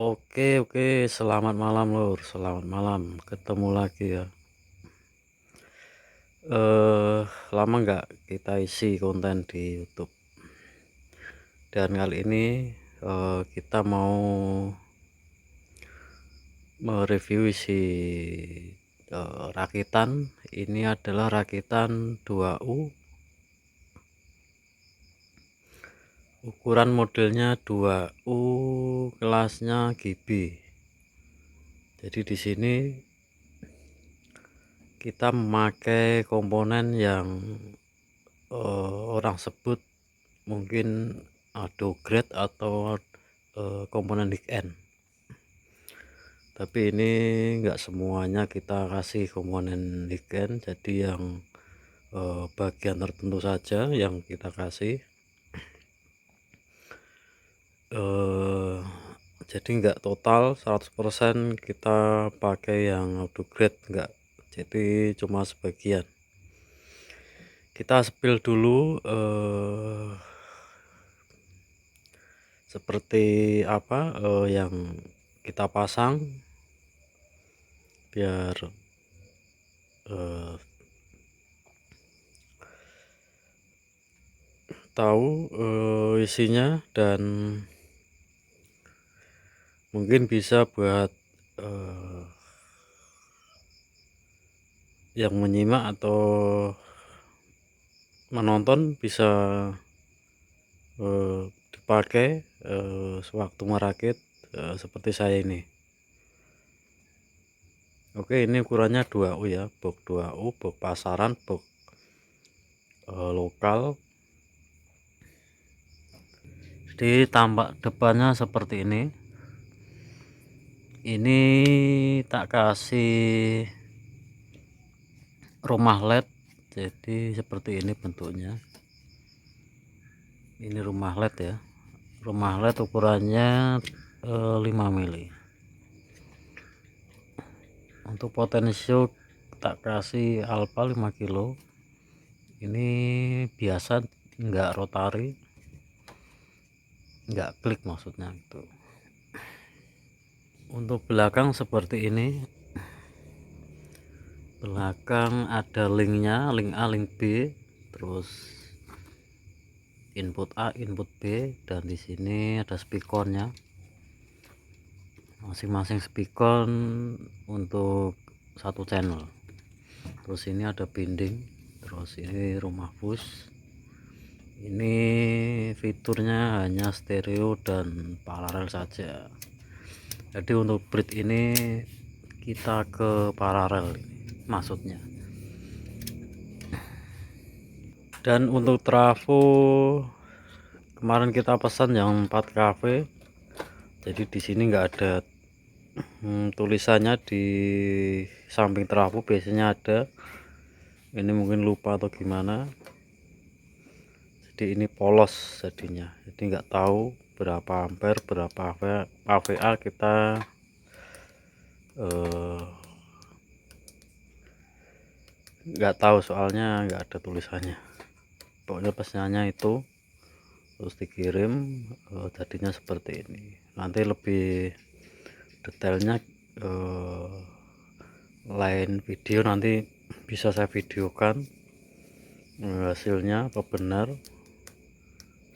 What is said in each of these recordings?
Oke, selamat malam Lur, selamat malam. Ketemu lagi ya. Eh, Lama nggak kita isi konten di YouTube. Dan kali ini kita mau mereview isi rakitan. Ini adalah rakitan 2U. Ukuran modelnya 2U, kelasnya GB. Jadi di sini kita memakai komponen yang orang sebut mungkin auto grade atau komponen weekend, tapi ini enggak semuanya kita kasih komponen weekend, jadi yang bagian tertentu saja yang kita kasih. Jadi enggak total 100% kita pakai yang auto grade, enggak, jadi cuma sebagian. Kita spill dulu seperti apa yang kita pasang biar tahu isinya, dan mungkin bisa buat yang menyimak atau menonton bisa dipakai sewaktu merakit seperti saya ini. Oke, ini ukurannya 2U ya, box 2U, box pasaran, box lokal. Jadi tampak depannya seperti ini. Ini tak kasih rumah LED, jadi seperti ini bentuknya. Ini rumah LED ya, rumah LED ukurannya 5 mili. Untuk potensio tak kasih alpha 5 kilo. Ini biasa, enggak rotari, enggak klik maksudnya itu. Untuk belakang seperti ini. Belakang ada linknya, link A, link B, terus input A, input B, dan di sini ada spikonnya. Masing-masing spikon untuk satu channel. Terus ini ada binding, terus ini rumah bus. Ini fiturnya hanya stereo dan paralel saja. Jadi untuk bridge ini kita ke paralel maksudnya. Dan untuk trafo kemarin kita pesan yang 4 kV, jadi di sini enggak ada tulisannya di samping trafo, biasanya ada, ini mungkin lupa atau gimana, jadi ini polos jadinya, jadi enggak tahu berapa ampere berapa kVA kita enggak tahu, soalnya enggak ada tulisannya. Pokoknya pesannya itu, terus dikirim jadinya seperti ini. Nanti lebih detailnya lain video, nanti bisa saya videokan hasilnya apa benar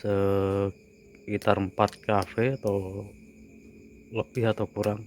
sekitar 4 kV atau lebih atau kurang.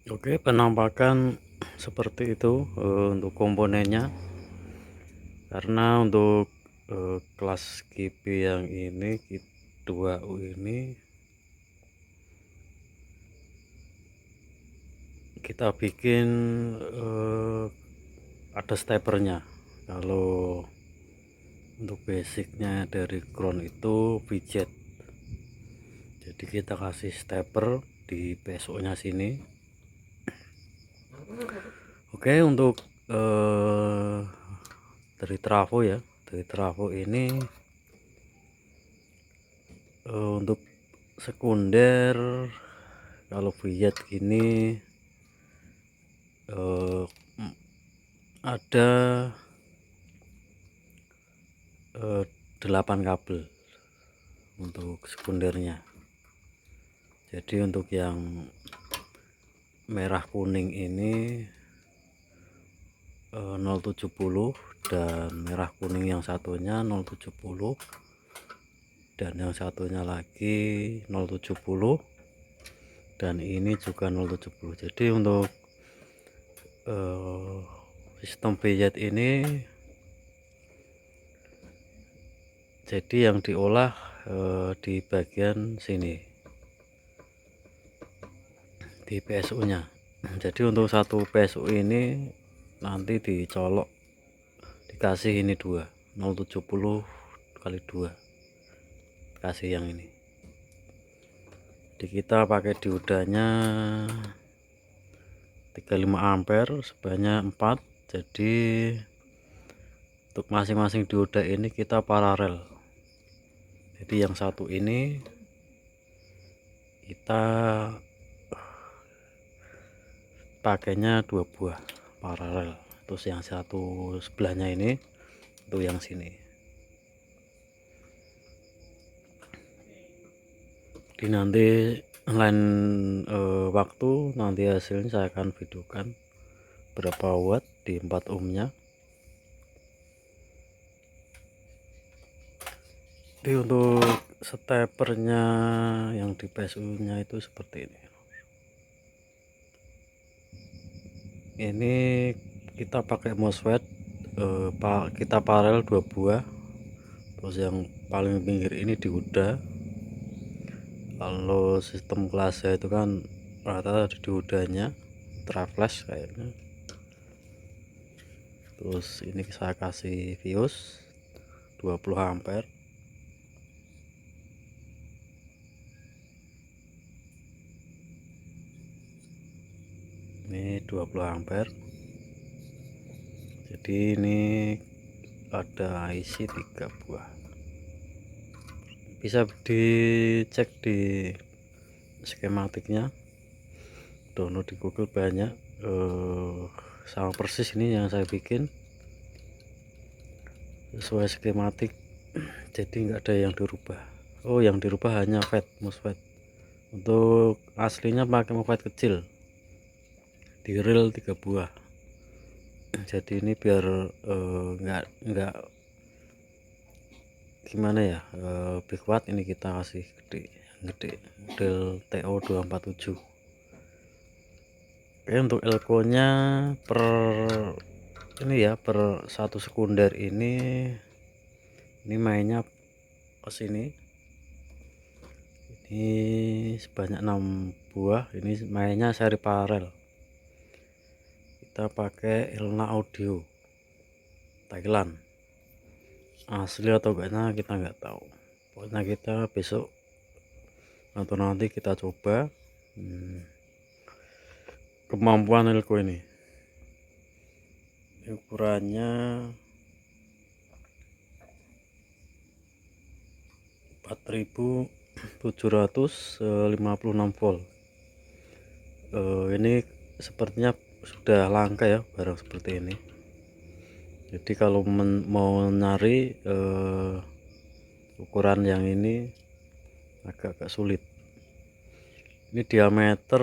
Oke, penampakan seperti itu untuk komponennya. Karena untuk kelas GP yang ini 2U ini kita bikin ada stepernya. Kalau untuk basicnya dari ground itu pijet, jadi kita kasih stepper di PSO nya sini. Oke, untuk dari trafo ya, dari trafo ini untuk sekunder kalau pijet gini ada 8 kabel untuk sekundernya. Jadi untuk yang merah kuning ini 070 dan merah kuning yang satunya 070 dan yang satunya lagi 070 dan ini juga 070. Jadi untuk sistem pijet ini jadi yang diolah di bagian sini di PSU nya. Jadi untuk satu PSU ini nanti dicolok dikasih ini 070 kali 2 kasih yang ini. Jadi kita pakai diodanya 35 ampere sebanyak 4. Jadi untuk masing-masing dioda ini kita paralel. Jadi yang satu ini kita pakainya 2 buah paralel, terus yang satu sebelahnya ini untuk yang sini. Di nanti lain waktu nanti hasilnya saya akan videokan berapa watt di 4 ohmnya. Jadi untuk stepernya yang di PSU nya itu seperti ini. Ini kita pakai MOSFET kita paralel 2 buah, terus yang paling pinggir ini dioda. Kalau sistem kelasnya itu kan rata-rata ada diodanya traflash kayaknya. Terus ini saya kasih fuse 20 ampere. Ini 20 ampere. Jadi ini ada IC 3 buah. Bisa dicek di skematiknya, download di Google banyak. Sama persis ini yang saya bikin sesuai skematik, jadi nggak ada yang dirubah. Oh, yang dirubah hanya MOSFET. Untuk aslinya pakai MOSFET kecil di reel 3 buah. Jadi ini biar nggak gimana ya, lebih kuat, ini kita kasih gede model TO247. Oke, untuk elko nya per ini ya, per satu sekunder ini mainnya ke sini. Ini sebanyak 6 buah, ini mainnya seri paralel. Kita pakai Elna Audio Thailand, asli atau enggaknya kita nggak tahu. Pokoknya kita besok atau nanti kita coba kemampuan elko ini. Ukurannya 4756 volt. Ini sepertinya sudah langka ya barang seperti ini. Jadi kalau mau nyari ukuran yang ini agak sulit. Ini diameter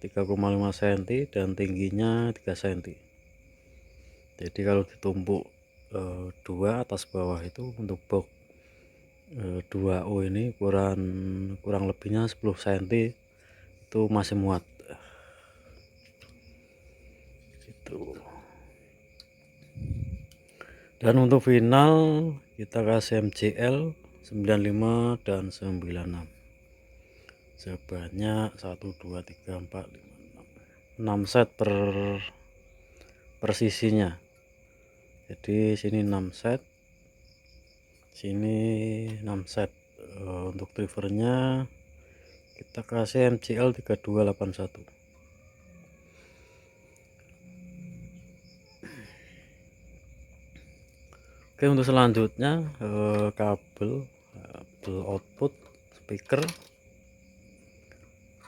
3,5 cm dan tingginya 3 cm. Jadi kalau ditumpuk dua atas bawah itu untuk box 2U ini kurang lebihnya 10 cm itu masih muat. Dan untuk final kita kasih MCL 95 dan 96 sebanyak 1 2 3 4 5 6 set per sisinya. Jadi sini 6 set, sini 6 set. Untuk drivernya kita kasih MCL 3281. Oke, untuk selanjutnya kabel output speaker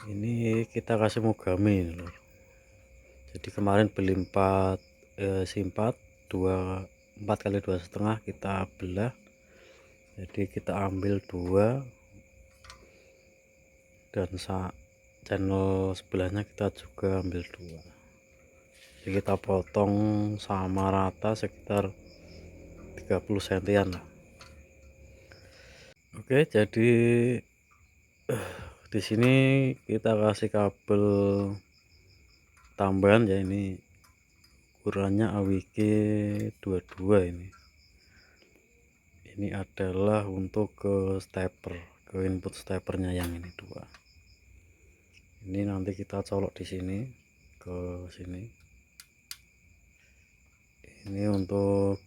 ini kita kasih mogami lur. Jadi kemarin beli 4 S4 4 kali 2,5 kita belah, jadi kita ambil 2 dan channel sebelahnya kita juga ambil 2, jadi kita potong sama rata sekitar 30 sentian lah. Oke, jadi di sini kita kasih kabel tambahan ya, ini ukurannya AWG 22 ini adalah untuk ke stepper, ke input steppernya yang ini 2. Ini nanti kita colok di sini ke sini. Ini untuk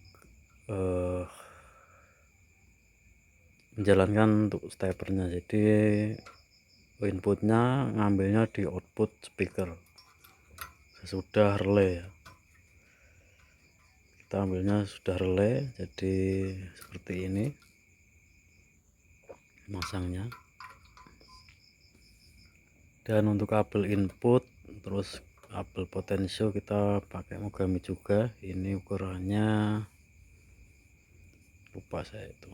menjalankan untuk steppernya, jadi inputnya ngambilnya di output speaker sesudah relay ya. Kita ambilnya sudah relay, jadi seperti ini masangnya. Dan untuk kabel input terus kabel potensio kita pakai mogami juga. Ini ukurannya lupa saya itu,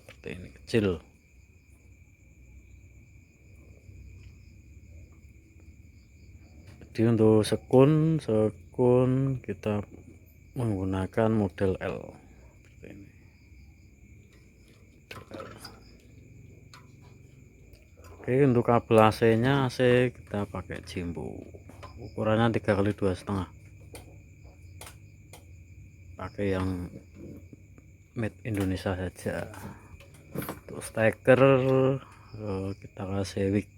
seperti ini, kecil. Jadi untuk sekun kita menggunakan model L seperti ini. Oke, untuk kabel AC nya kita pakai Jimbo, ukurannya 3 kali 2,5, pakai yang made Indonesia saja. Untuk steker kita kasih wick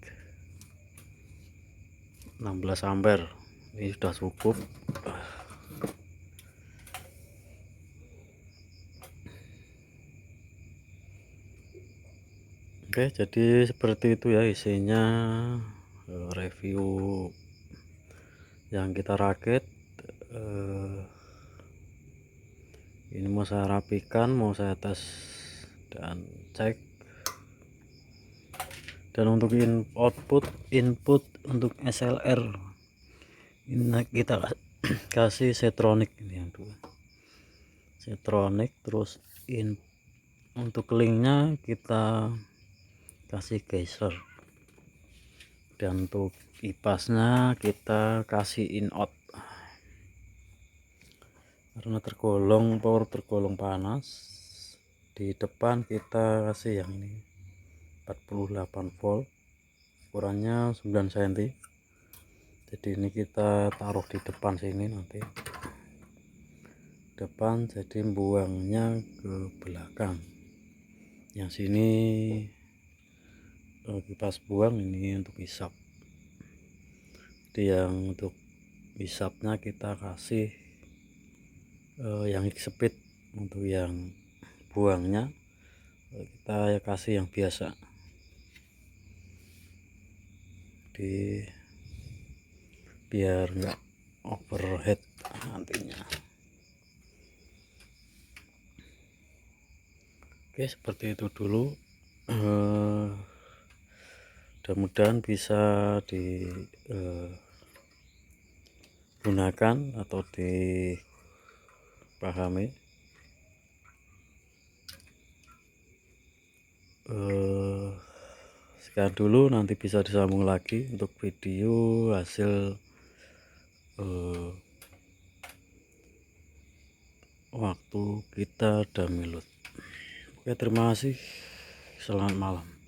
16 ampere, ini sudah cukup. Oke, jadi seperti itu ya isinya review yang kita rakit. Ini mau saya rapikan, mau saya tes dan cek. Dan untuk input untuk SLR ini kita kasih Setronic, ini yang 2 Setronic. Terus untuk linknya kita kasih Geyser, dan untuk kipasnya kita kasih in out karena power tergolong panas. Di depan kita kasih yang ini 48 volt, ukurannya 9 cm. Jadi ini kita taruh di depan sini, nanti depan, jadi buangnya ke belakang. Yang sini kipas buang, ini untuk hisap. Jadi yang untuk hisapnya kita kasih yang speed, untuk yang buangnya kita kasih yang biasa, di biar enggak overhead nantinya. Oke, seperti itu dulu. Mudah-mudahan bisa digunakan atau dipahami. Sekian dulu, nanti bisa disambung lagi untuk video hasil waktu kita download. Oke, terima kasih, selamat malam.